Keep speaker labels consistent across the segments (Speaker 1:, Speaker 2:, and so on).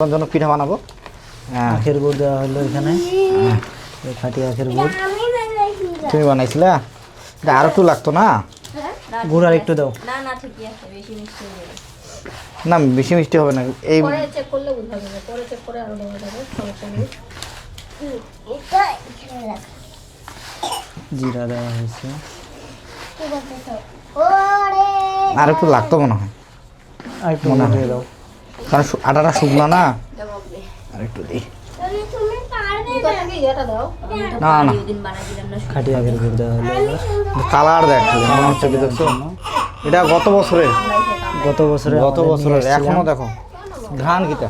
Speaker 1: জন্য পিঠা বানাবো।
Speaker 2: আখের গুড় দেওয়া হলো এখানে, খাঁটি আখের গুড়।
Speaker 1: তুমি বানাইছিলা? এটা আর একটু লাগতো না?
Speaker 2: গুড় আর একটু দাও।
Speaker 3: না না ঠিকই আছে, বেশি মিষ্টি হবে
Speaker 1: না বেশি মিষ্টি হবে না। এই
Speaker 3: পরে চেক করলে বুঝা যাবে, পরে চেক করে আরো দেওয়া যাবে, সমস্যা নেই।
Speaker 2: জিরা দেওয়া হয়েছে।
Speaker 1: আর একটু লাগতো মনে হয়,
Speaker 2: আর একটু দিয়ে দাও,
Speaker 1: কারণ আটাটা শুকনো না।
Speaker 3: জবাবলে
Speaker 1: আর একটু দিই।
Speaker 3: কথা কি এটা দাও, আমি তো
Speaker 1: না, না।
Speaker 3: পারি, ওই দিন বানাই দিলাম না।
Speaker 2: খাঁটি আখের গুড় দেওয়া হলো এবার।
Speaker 1: কালার দেখ মনে হচ্ছে কি দেখছো? এটা গত বছরের,
Speaker 2: গত বছরে
Speaker 1: এখনো দেখো ঘ্রাণ কিটা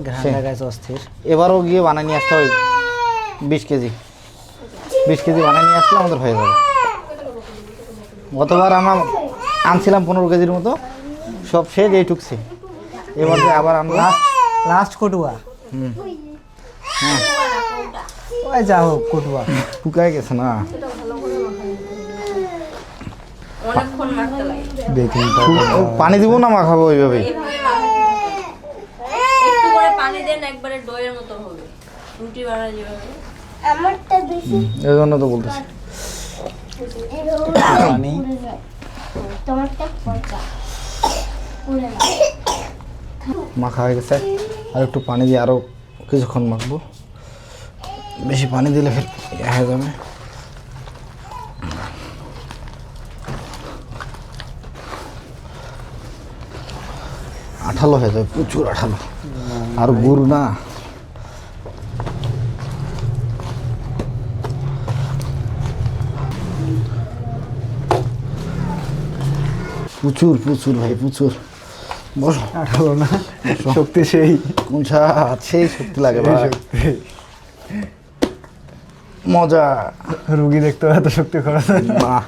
Speaker 2: ঘ্রাণ লাগাইছে অস্থির।
Speaker 1: এবারও গিয়ে বানাই নিয়ে আসতে হবে 20 কেজি বানাই নিয়ে আসলে আমাদের হয়ে যাবে। গতবার আমরা আনছিলাম 15 কেজির মতো, সব শেষ এইটুকছে। এবার আবার আমরা
Speaker 2: লাস্ট কটুয়া।
Speaker 1: হ্যাঁ
Speaker 2: ওই যা হোক কটুয়া
Speaker 1: শুকায় গেছে না।
Speaker 3: অনেকক্ষণ মাখতে লাগে,
Speaker 2: বেকিং
Speaker 1: পানি দিব না মাখাবো ওইভাবে?
Speaker 3: এইভাবে মাখতে হবে। একটু করে পানি দেন, একবারে দইয়ের মতো হবে, রুটি বানায় যেভাবে।
Speaker 1: এই জন্য তো বলতেছি।
Speaker 2: পানি
Speaker 1: মাখা হয়ে গেছে, আর একটু পানি দিয়ে আরও কিছুক্ষণ মাখবো। বেশি পানি দিলে ফের হয়ে যাবে। আঠালো হয়ে যাবে, প্রচুর আঠালো। আর গুড় না, প্রচুর প্রচুর ভাই প্রচুর। বসো।
Speaker 2: আঠালো না, শক্তি সেই
Speaker 1: কোনটা সেই শক্তি লাগে ভাই, মজা।
Speaker 2: রুগী দেখতে এত শক্তি খরচ হয় না।
Speaker 1: বাহ,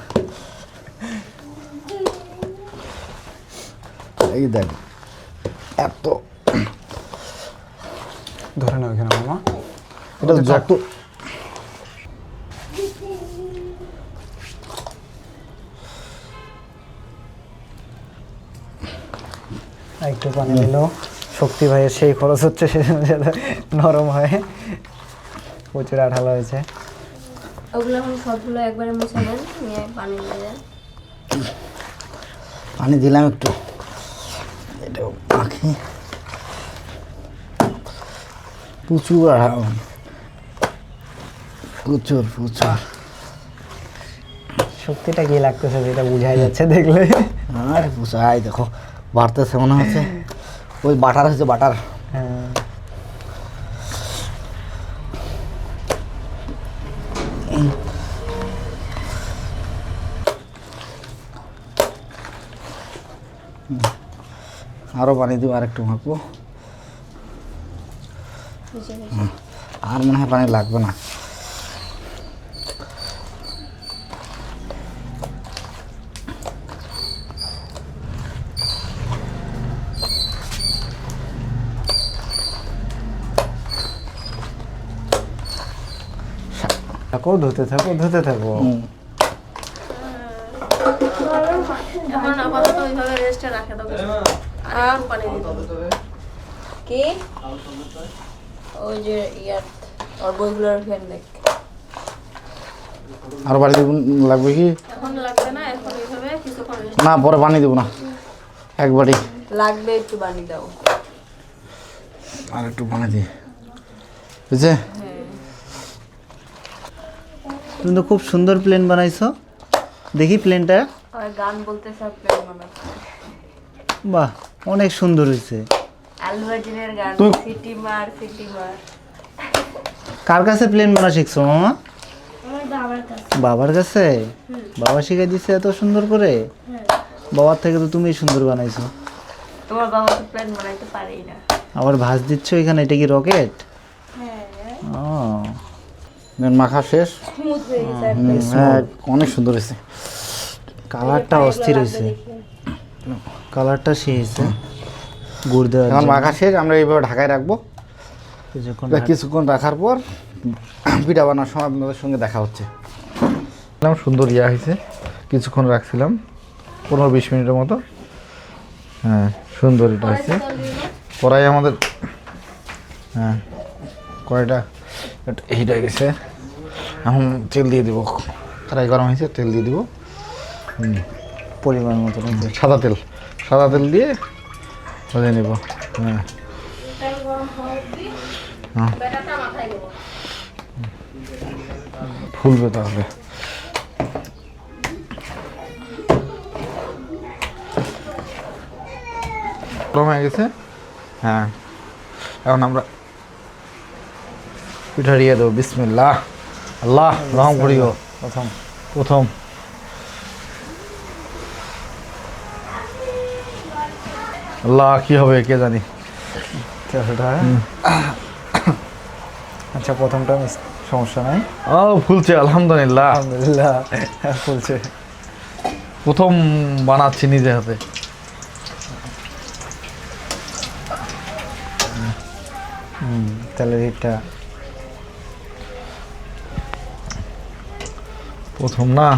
Speaker 1: এই দেখ এত,
Speaker 2: ধরে নাও এখানে মামা।
Speaker 1: এটা যত
Speaker 2: একটু পানি দিল, শক্তি ভাইয়ের সেই খরচ হচ্ছে, সেজন্য যাতে নরম হয়। প্রচুর আঠালো হয়েছে।
Speaker 3: ওগুলো এখন সবগুলো একবারে মুছে নেন, নিয়ে পানি দিয়ে দেন।
Speaker 1: পানি দিলাম একটু, এটাও মাখি। প্রচুর আরাম, প্রচুর প্রচুর।
Speaker 2: শক্তিটা কি লাগতেছে যেটা বোঝাই যাচ্ছে দেখলে।
Speaker 1: আর বুঝাই দেখো বাড়তেছে মনে হচ্ছে। ওই বাটার হচ্ছে বাটার।
Speaker 2: হ্যাঁ,
Speaker 1: আরও পানি দিব, আর একটু মাখবো। আর মনে হয় পানি লাগবে না।
Speaker 2: থাকো ধুতে থাকো ধুতে থাকো।
Speaker 3: এখন আপাতত ওইভাবে রেস্টে রাখে দাও, আর পানি দিতে হবে। কি ওই যে ইয়ার ওর বইগুলোর ফ্যান দেখ,
Speaker 1: আরও পানি দিব লাগবে কি?
Speaker 3: এখন লাগবে না, এখন এইভাবে কিছুক্ষণ rest
Speaker 1: না পরে পানি দেবো না, একবারই।
Speaker 3: লাগবে, একটু পানি দাও।
Speaker 1: আর একটু পানি দিই, বুঝছে?
Speaker 2: তুমি তো খুব সুন্দর প্লেন বানাইছো, দেখি প্লেনটা।
Speaker 3: আর গান বলতে সব প্ল্যান বানাচ্ছে,
Speaker 2: বাহ অনেক সুন্দর হয়েছে।
Speaker 3: আলবার্জিনের গান,
Speaker 1: তুই-
Speaker 3: সিটি মার সিটি মার।
Speaker 2: কার কাছে প্লেন বানা শিখছো মামা?
Speaker 3: আমার বাবার কাছে।
Speaker 2: বাবার কাছে? বাবা শিখাই দিচ্ছে এত সুন্দর করে? বাবার থেকে তো তুমি সুন্দর বানাইছো।
Speaker 3: তোমার বাবা তো প্ল্যান বানাইতে পারেই না।
Speaker 2: আবার ভাঁজ দিচ্ছ এখানে, এটা কি রকেট?
Speaker 3: হ্যাঁ,
Speaker 1: মেন মাখা শেষ।
Speaker 3: স্মুথ হয়ে গেছে।
Speaker 1: হ্যাঁ অনেক সুন্দর হয়েছে।
Speaker 2: কালারটা অস্থির হয়েছে, কালারটা সেই হয়েছে। গুড় দেওয়ার
Speaker 1: এখন
Speaker 2: জন্য
Speaker 1: মাখা শেষ, আমরা এইভাবে ঢাকায় রাখবো।
Speaker 2: কিছুক্ষণ
Speaker 1: কিছুক্ষণ রাখার পর পিঠা বানানোর সময় আপনাদের সঙ্গে দেখা হচ্ছে। সুন্দর ইয়া হয়েছে, কিছুক্ষণ রাখছিলাম 15-20 মিনিটের মতো। হ্যাঁ সুন্দর এটা হয়েছে। কড়াই আমাদের হ্যাঁ কয়টা হিট হয়ে গেছে, এখন তেল দিয়ে দিব। কড়াই গরম হয়েছে, তেল দিয়ে দিব।
Speaker 2: পরিমাণ মতো নাকি?
Speaker 1: সাদা তেল দিয়ে ভেজে নেব। হ্যাঁ
Speaker 3: তেল গরম হওয়া অবধি
Speaker 1: হ্যাঁ।
Speaker 3: ব্যাটারটা মাথায় দেবো।
Speaker 1: ফুলবে তাহলে। গরম হয়ে গেছে। হ্যাঁ এখন আমরা পিঠা দিয়ে দেবো। বিসমিল্লাহ, আল্লাহ রহম করিও। প্রথম আল্লাহ কি হবে কে জানি।
Speaker 2: আচ্ছা প্রথমটা সমস্যা নাই।
Speaker 1: ও ফুলছে আলহামদুলিল্লাহ।
Speaker 2: আলহামদুলিল্লাহ ফুলছে।
Speaker 1: প্রথম বানাচ্ছি নিজে হাতে।
Speaker 2: তেলের হিটটা
Speaker 1: প্রথম না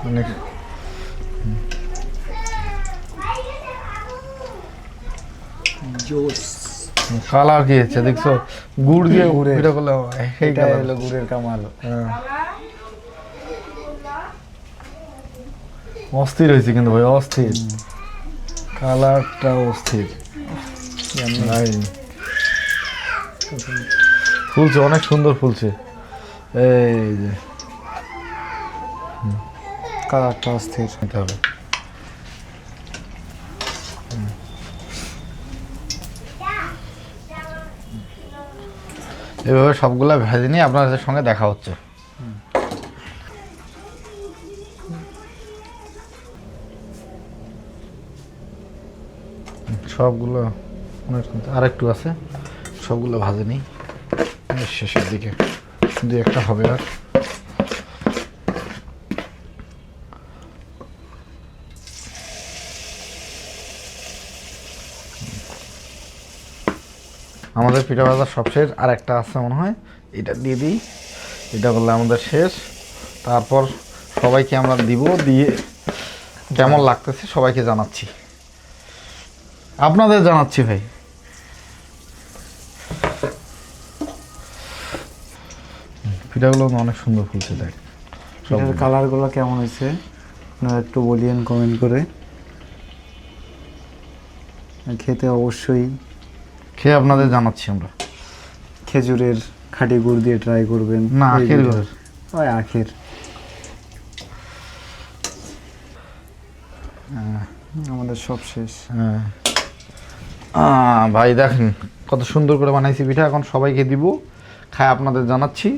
Speaker 1: অনেক। কালার কি হচ্ছে দেখছো, গুড় দিয়ে
Speaker 2: গুড়ের।
Speaker 1: পিঠা করলে সেই
Speaker 2: এটা
Speaker 1: কালার।
Speaker 2: হলো গুড়ের কামাল।
Speaker 1: অস্থির হয়েছে কিন্তু ভাই, অস্থির। কালারটা অস্থির। নাই। ফুলছে অনেক সুন্দর ফুলছে। এই যে
Speaker 2: কালারটা অস্থির।
Speaker 1: নিতে হবে। এভাবে সবগুলা ভেজে নিয়ে আপনাদের সঙ্গে দেখা হচ্ছে। সবগুলো আর একটু আছে, সবগুলো ভাজে নিই শেষের দিকে। দু একটা হবে আর। আমাদের পিঠা ভাজা সব শেষ, আর একটা আছে মনে হয়, এটা দিয়ে দিই। এটা করলে আমাদের শেষ। তারপর সবাইকে আমরা দিব, দিয়ে কেমন লাগতেছে সবাইকে জানাচ্ছি, আপনাদের জানাচ্ছি ভাই। পিঠাগুলো অনেক সুন্দর ফুলছে দেখ।
Speaker 2: এটার কালারগুলো কেমন হয়েছে আপনারা একটু বলিয়েন কমেন্ট করে। খেতে অবশ্যই
Speaker 1: খেয়ে আপনাদের জানাচ্ছি আমরা।
Speaker 2: খেজুরের খাঁটি গুড় দিয়ে ট্রাই করবেন।
Speaker 1: না
Speaker 2: এই
Speaker 1: আখের
Speaker 2: পিঠা।
Speaker 1: ঘর।
Speaker 2: ওই আখের। আমাদের সব শেষ।
Speaker 1: হ্যাঁ ভাই দেখেন কত সুন্দর করে বানাইছি পিঠা। এখন সবাইকে দিব, খায় আপনাদের জানাচ্ছি,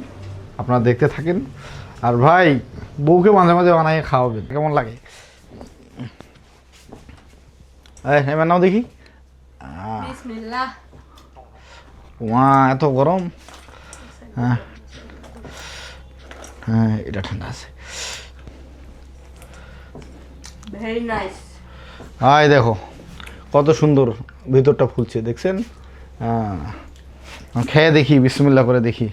Speaker 1: আপনারা দেখতে থাকেন। আর ভাই বউকে মাঝে মাঝে বানাইয়ে খাওয়াবেন, কেমন লাগে। এবার নাও দেখি।
Speaker 3: বিসমিল্লাহ।
Speaker 1: এত গরম। হ্যাঁ হ্যাঁ এটা ঠান্ডা আছে।
Speaker 3: Very nice.
Speaker 1: হাই দেখো কত সুন্দর ভিতরটা ফুলছে, দেখছেন। খেয়ে দেখি, বিসমিল্লাহ করে দেখি।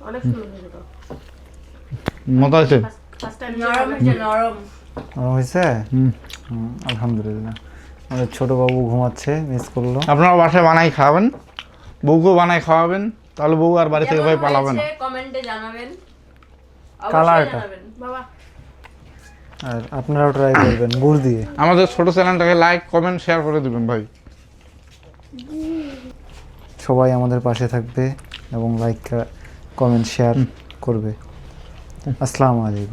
Speaker 3: অনেক সুন্দর হয়েছে তো।
Speaker 1: মতো আছে।
Speaker 3: ফার্স্ট টাইম নরম হয়েছে, নরম।
Speaker 2: নরম হয়েছে?
Speaker 1: হুম।
Speaker 2: আলহামদুলিল্লাহ। আমাদের ছোট বাবু ঘুমাচ্ছে, মিস করলো।
Speaker 1: আপনারা বাসায় বানাই খাওয়াবেন, বউকেও বানাই খাওয়াবেন, তাহলে বউ আর বাড়ি থেকে ভাই পালাবেন।
Speaker 3: কমেন্টে জানাবেন।
Speaker 2: কালারটা।
Speaker 3: বাবা
Speaker 2: আর আপনারাও ট্রাই করবেন গুড় দিয়ে।
Speaker 1: আমাদের ছোট চ্যানেলটাকে লাইক কমেন্ট শেয়ার করে দিবেন ভাই।
Speaker 2: সবাই আমাদের পাশে থাকবে এবং লাইক কমেন্ট শেয়ার করবে। আসসালামু আলাইকুম।